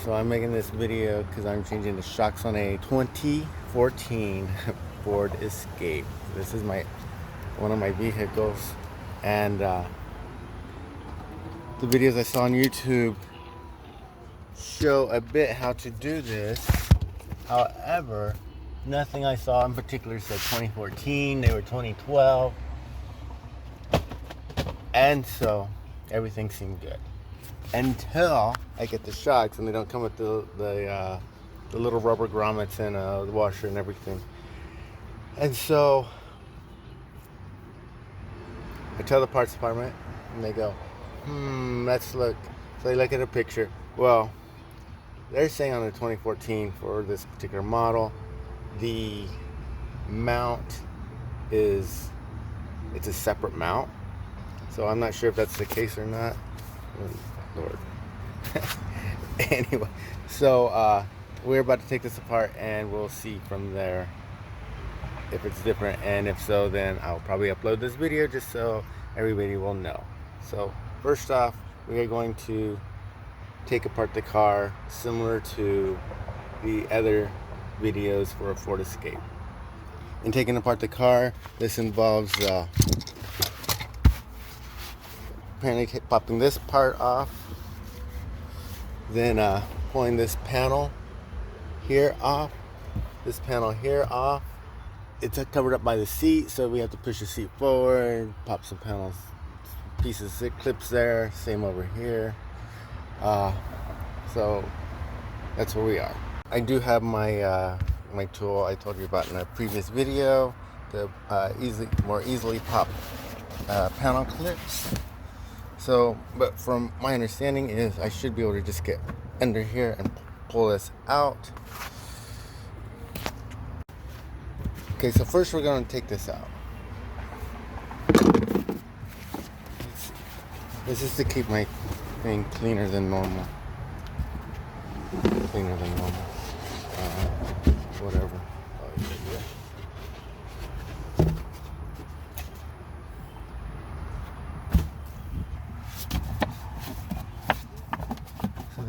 So I'm making this video because I'm changing the shocks on a 2014 Ford Escape. This is one of my vehicles, and the videos I saw on YouTube show a bit how to do this. However, nothing I saw in particular said 2014. They were 2012, and so everything seemed good until I get the shocks, and they don't come with the little rubber grommets and the washer and everything. And so I tell the parts department, and they go, let's look. So they look at a picture. Well, they're saying on the 2014 for this particular model, the mount it's a separate mount. So I'm not sure if that's the case or not. Lord. Anyway, so we're about to take this apart, and we'll see from there if it's different, and if so, then I'll probably upload this video just so everybody will know. So first off, we are going to take apart the car similar to the other videos for a Ford Escape. In taking apart the car, this involves apparently popping this part off, then pulling this panel here off, this panel here off. It's covered up by the seat, so we have to push the seat forward, pop some panels, pieces, clips there, same over here. So that's where we are. I do have my my tool I told you about in a previous video to more easily pop panel clips. So, but from my understanding is I should be able to just get under here and pull this out. Okay, so first we're going to take this out. This is to keep my thing cleaner than normal. Cleaner than normal. Whatever. Oh, yeah.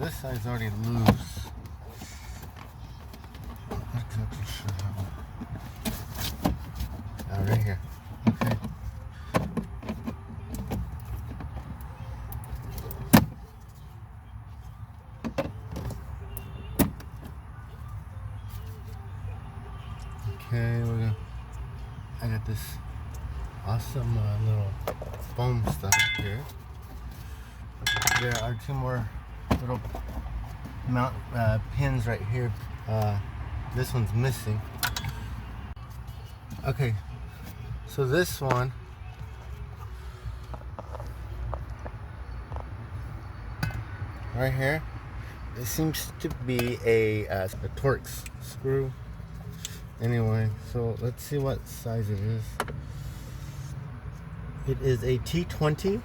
This side's already loose. Not exactly sure how. Right here. Okay. Okay, I got this awesome little foam stuff here. There are two more little mount pins right here. This one's missing. Okay, so this one right here, it seems to be a Torx screw. Anyway, so let's see what size it is. It is a T20.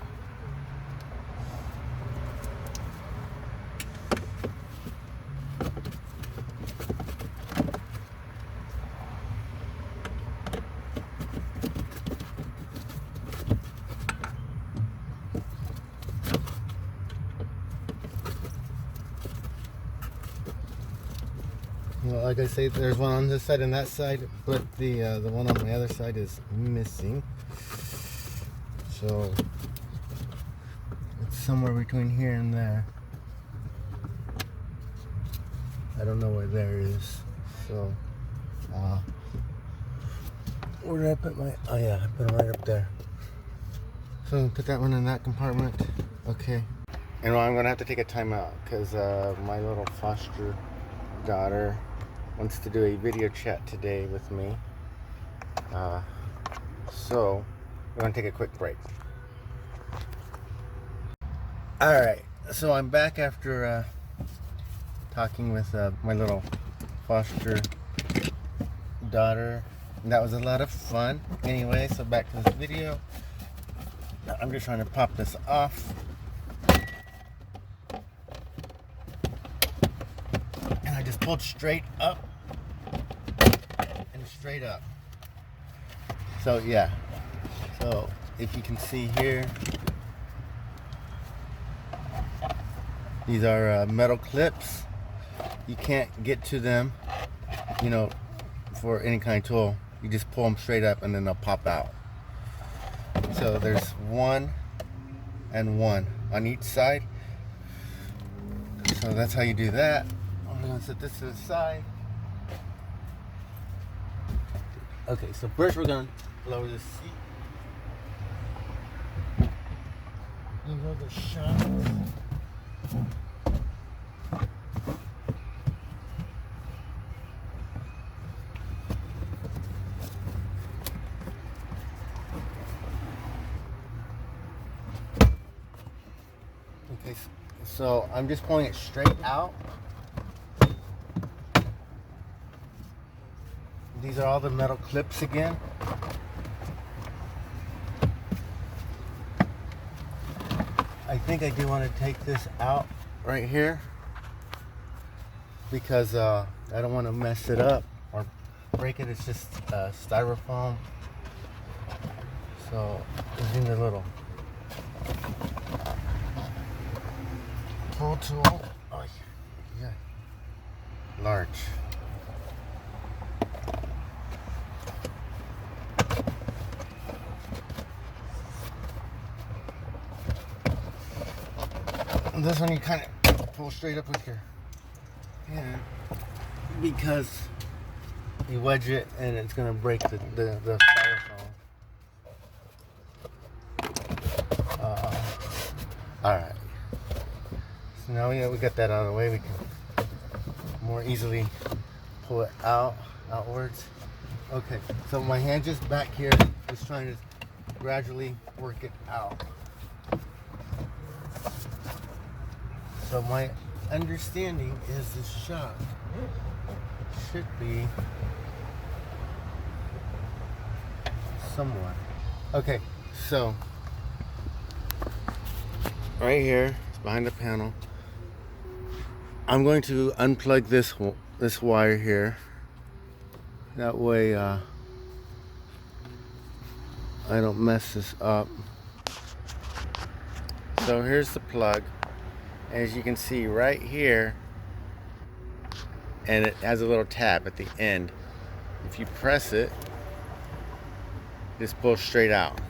Well, like I say, there's one on this side and that side, but the one on the other side is missing. So it's somewhere between here and there. I don't know where there is. So where did I put my? Oh yeah, I put it right up there. So put that one in that compartment. Okay. And I'm gonna have to take a timeout because my little foster daughter wants to do a video chat today with me. So we're gonna take a quick break. Alright, so I'm back after talking with my little foster daughter, and that was a lot of fun. Anyway, so back to this video. I'm just trying to pop this off. And I just pulled straight up and straight up. So yeah, so if you can see here, these are metal clips you can't get to them, you know, for any kind of tool. You just pull them straight up and then they'll pop out. So there's 1 and 1 on each side. So that's how you do that. I'm gonna set this to the side. Okay, so first we're gonna lower the seat. Lower the shocks. Okay, so I'm just pulling it straight out. These are all the metal clips again. I think I do want to take this out right here because I don't want to mess it up or break it. It's just styrofoam. So using the little pull tool. Oh yeah, large. And this one you kind of pull straight up with your hand because you wedge it and it's gonna break the styrofoam. All right. So now we got that out of the way. We can more easily pull it outwards. Okay. So my hand just back here is trying to gradually work it out. So my understanding is the shock should be somewhat. Okay, so right here, it's behind the panel. I'm going to unplug this wire here. That way I don't mess this up. So here's the plug. As you can see right here, and it has a little tab at the end. If you press it, this pulls straight out.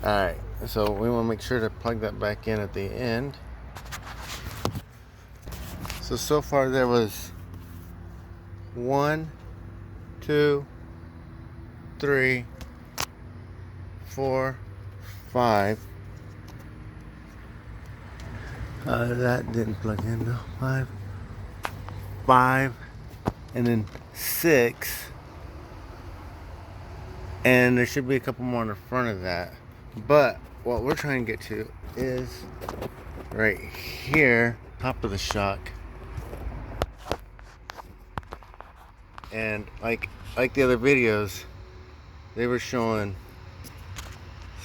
Alright, so we want to make sure to plug that back in at the end. So far there was 1, 2, 3, 4, 5. That didn't plug in though. 5, and then 6, and there should be a couple more in the front of that. But what we're trying to get to is right here, top of the shock. And like the other videos, they were showing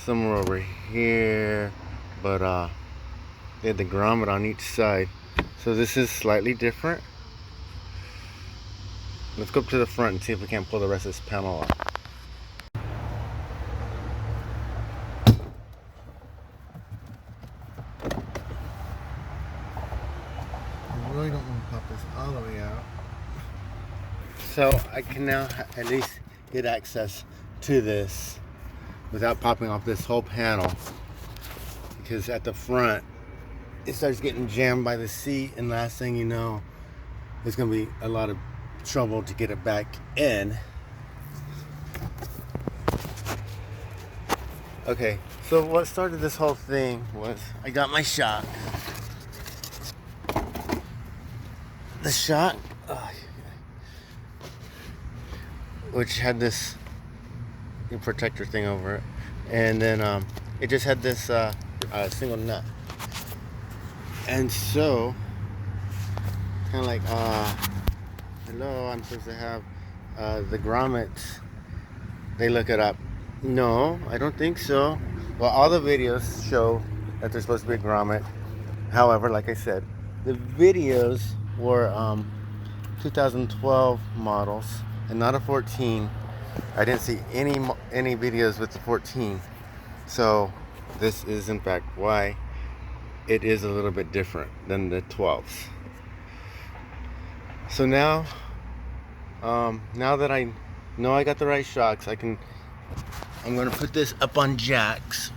somewhere over here, but they had the grommet on each side. So this is slightly different. Let's go up to the front and see if we can't pull the rest of this panel off. I really don't want to pop this all the way out. So I can now at least get access to this without popping off this whole panel, because at the front it starts getting jammed by the seat, and last thing you know, there's gonna be a lot of trouble to get it back in. Okay, so what started this whole thing was I got my shock. The shock, which had this protector thing over it, and then it just had this single nut. And so, kind of like, hello, I'm supposed to have the grommets. They look it up. No, I don't think so. Well, all the videos show that there's supposed to be a grommet. However, like I said, the videos were 2012 models and not a 14. I didn't see any videos with the 14. So this is in fact why it is a little bit different than the 12s. So now that I know I got the right shocks, I'm gonna put this up on jacks,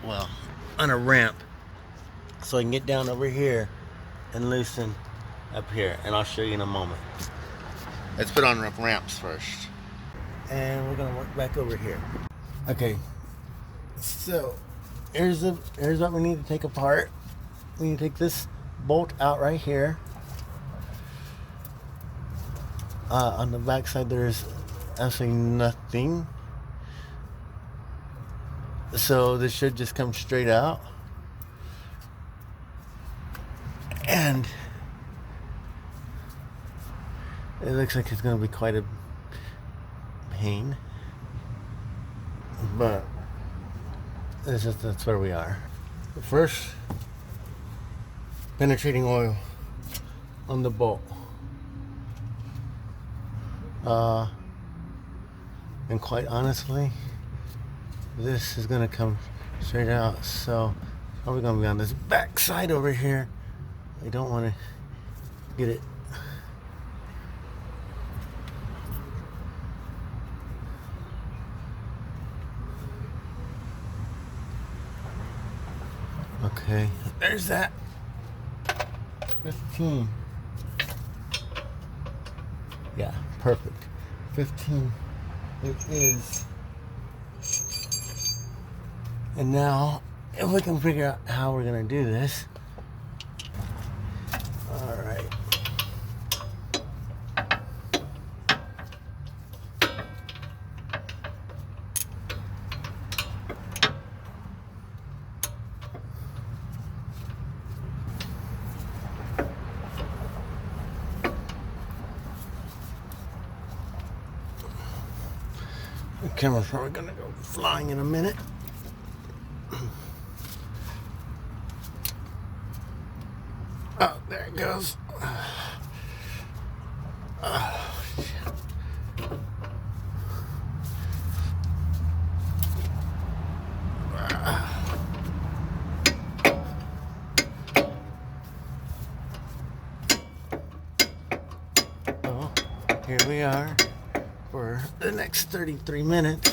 well, on a ramp, so I can get down over here and loosen up here, and I'll show you in a moment. Let's put on ramps first, and we're gonna work back over here. Okay, so here's what we need to take apart. We need to take this bolt out right here. On the back side there's absolutely nothing, so this should just come straight out, and it looks like it's going to be quite a pain, but that's where we are. First, penetrating oil on the bolt. And quite honestly, this is gonna come straight out, so it's probably gonna be on this back side over here. I don't want to get it okay. There's that 15. Yeah, perfect. 15 it is. And now, if we can figure out how we're gonna do this. All right. The camera's probably gonna go flying in a minute. Oh, there it goes. Oh, well, here we are for the next 33 minutes.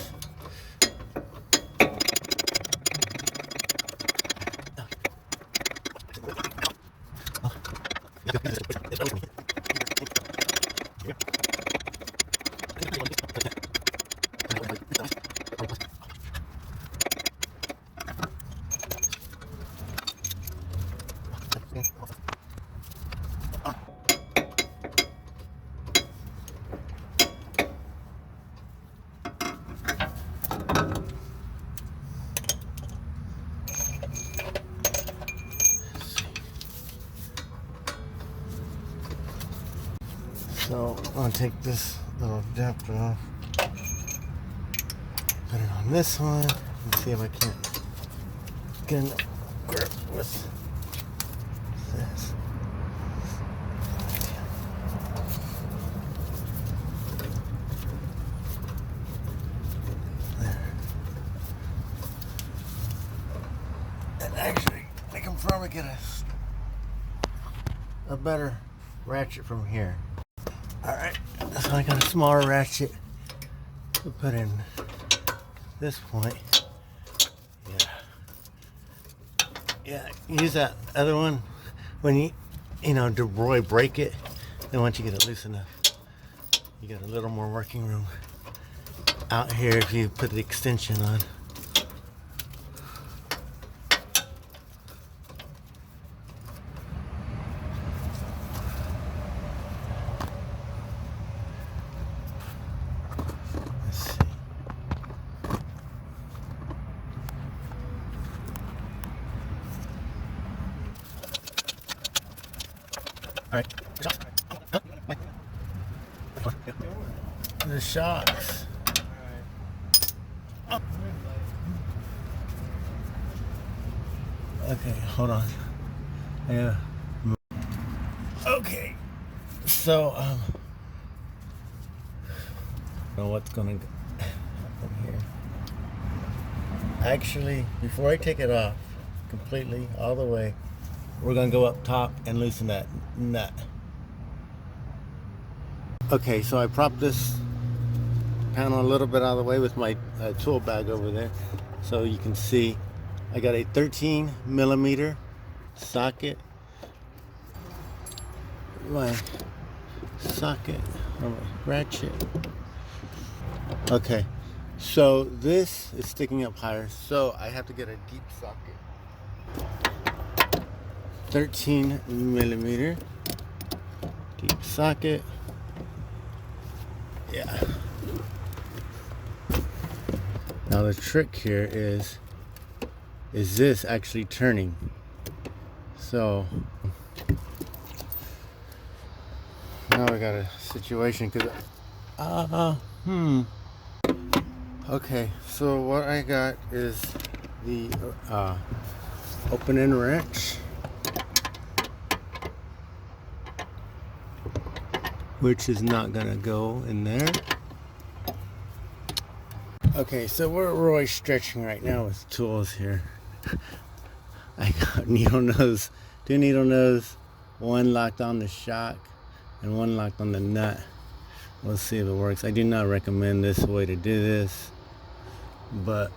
So I'm gonna take this little adapter off, put it on this one, and see if I can't get a grip with this. There. And actually, I can probably get a better ratchet from here. Alright, so I got a smaller ratchet to put in this point. Yeah, use that other one when you to break it. Then once you get it loose enough, you got a little more working room out here if you put the extension on. Alright, the shocks. Okay, hold on. Yeah. Okay, so I don't know what's gonna happen here. Actually, before I take it off completely, all the way, we're gonna go up top and loosen that nut. Okay, so I propped this panel a little bit out of the way with my tool bag over there, so you can see I got a 13mm socket. My socket or my ratchet. Okay, so this is sticking up higher, so I have to get a deep socket. 13mm deep socket. Yeah. Now the trick here is this actually turning? So now we got a situation because okay, so what I got is the opening wrench, which is not gonna go in there. Okay, so we're really stretching right now with tools here. I got needle nose, 2 needle nose, one locked on the shock and one locked on the nut. We'll see if it works. I do not recommend this way to do this, but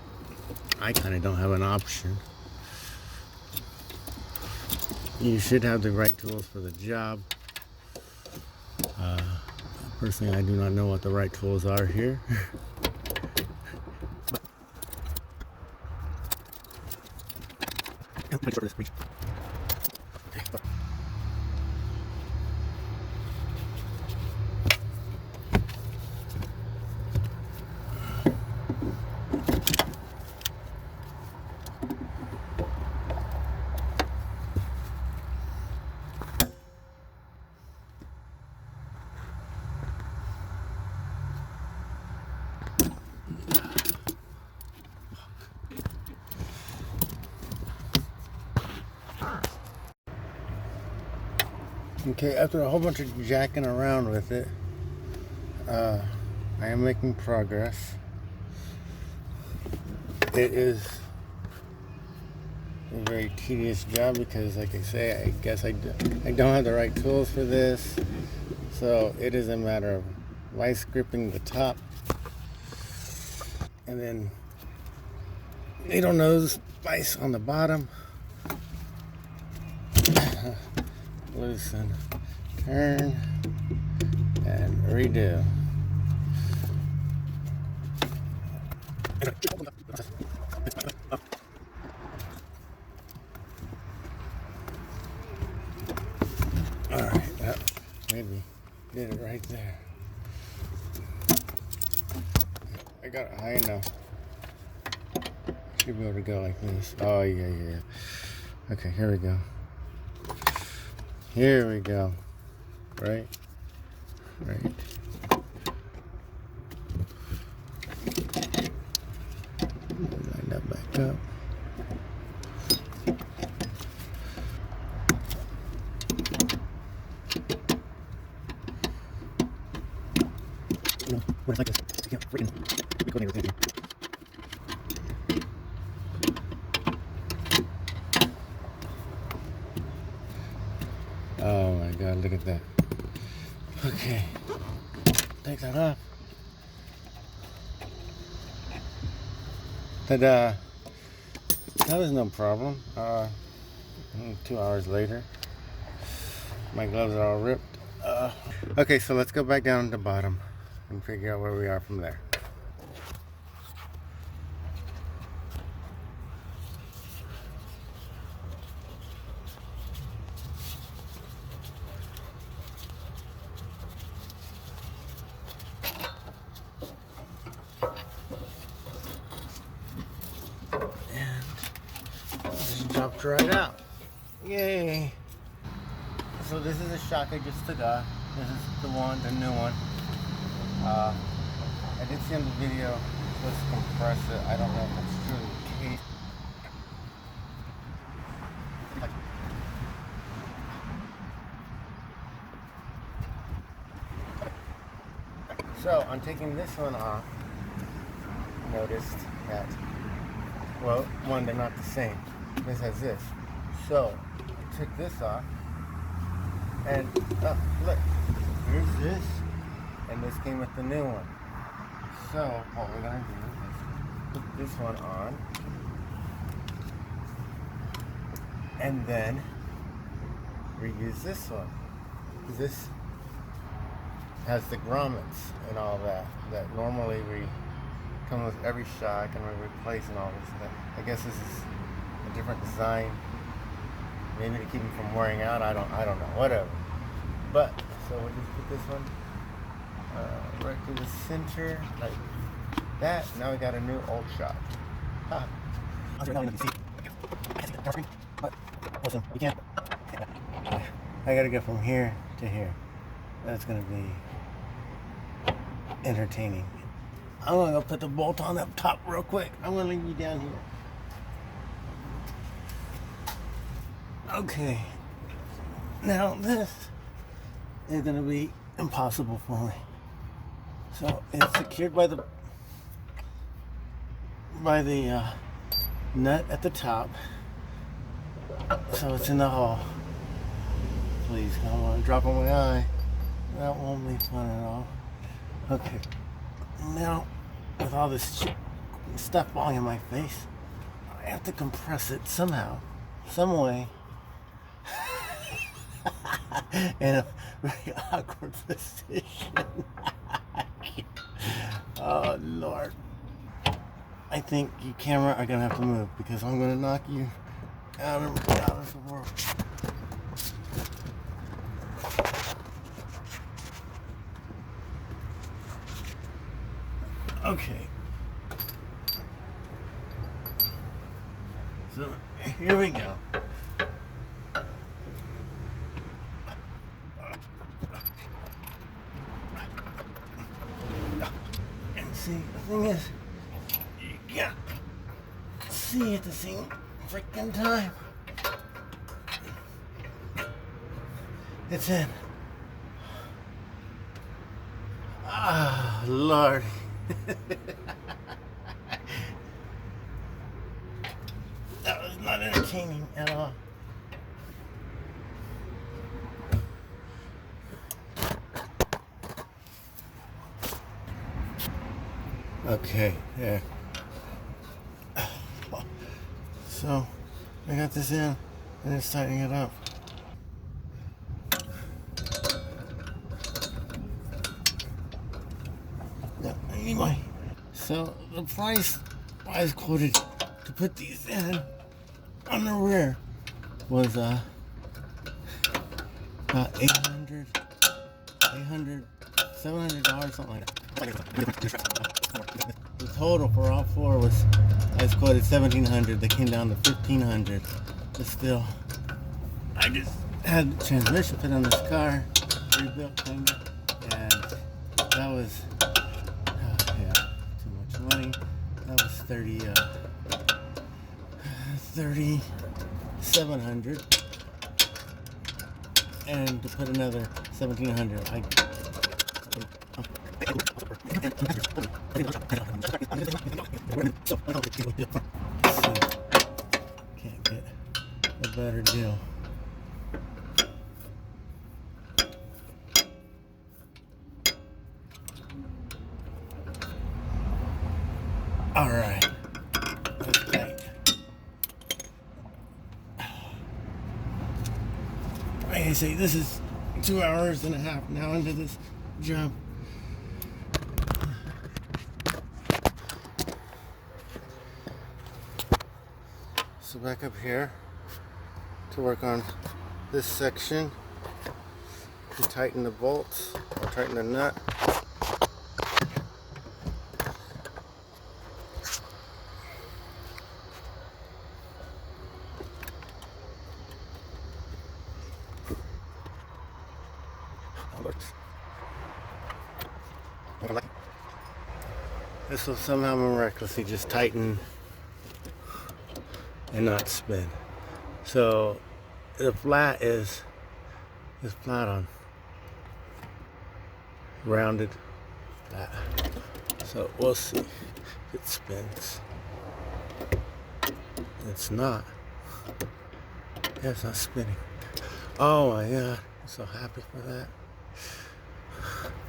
I kind of don't have an option. You should have the right tools for the job. Personally, I do not know what the right tools are here. Okay, after a whole bunch of jacking around with it, I am making progress. It is a very tedious job because, like I say, I guess I don't have the right tools for this. So it is a matter of vice gripping the top and then needle nose vice on the bottom. Loosen, turn, and redo. Alright, that maybe did it right there. I got it high enough. Should be able to go like this. Oh, yeah. Okay, here we go. Here we go. Right. Line that back up. No, when it's like this, I can't freaking coordinate with anything. Oh my god, look at that. Okay. Take that off. Ta-da. That was no problem. 2 hours later. My gloves are all ripped. Okay, so let's go back down to the bottom and figure out where we are from there. Dropped right out. Yay! So this is a shock I just took off. This is the new one. I did see on the video let's compress it. I don't know if that's truly the case. So on taking this one off, noticed that, well, one, they're not the same. This has this. So took this off, and oh, look, here's this, and this came with the new one. So what we're gonna do is put this one on, and then reuse this one. This has the grommets and all that normally we come with every shock, and we're replacing all this stuff. I guess this is a different design, maybe to keep them from wearing out. I don't know, whatever. But so we'll just put this one right through the center like that. Now we got a new old shock. Ha. But listen, you can't. I gotta go from here to here. That's gonna be entertaining. I'm gonna go put the bolt on up top real quick. I'm gonna leave you down here. Okay. Now this is gonna be impossible for me. So it's secured by the nut at the top. So it's in the hole. Please, I don't want to drop on my eye. That won't be fun at all. Okay. Now, with all this stuff falling in my face, I have to compress it somehow, some way, in a very awkward position. Oh, Lord. I think you camera are going to have to move, because I'm going to knock you out of the world. Okay. So here we go. And see, the thing is, you can't see at the same freaking time. It's in. Ah, Lord. That was not entertaining at all. Okay, yeah. So, I got this in, and it's tightening it up. Anyway, so the price I was quoted to put these in on the rear was about $700, something like that. The total for all four was, I was quoted $1,700. They came down to $1,500. But still, I just had the transmission put on this car, rebuilt kind of, and that was money. That was $3,700, and to put another $1,700, can't get a better deal. All right, that's great. Like I say, this is 2.5 hours now into this job. So back up here to work on this section to tighten the bolts or tighten the nut. This will somehow miraculously just tighten and not spin. So the flat is flat on, rounded flat. So we'll see if it spins. It's not. Yeah, it's not spinning. Oh my god, I'm so happy for that.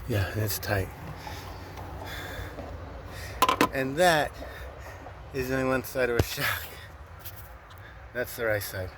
Yeah, it's tight. And that is only one side of a shack. That's the right side.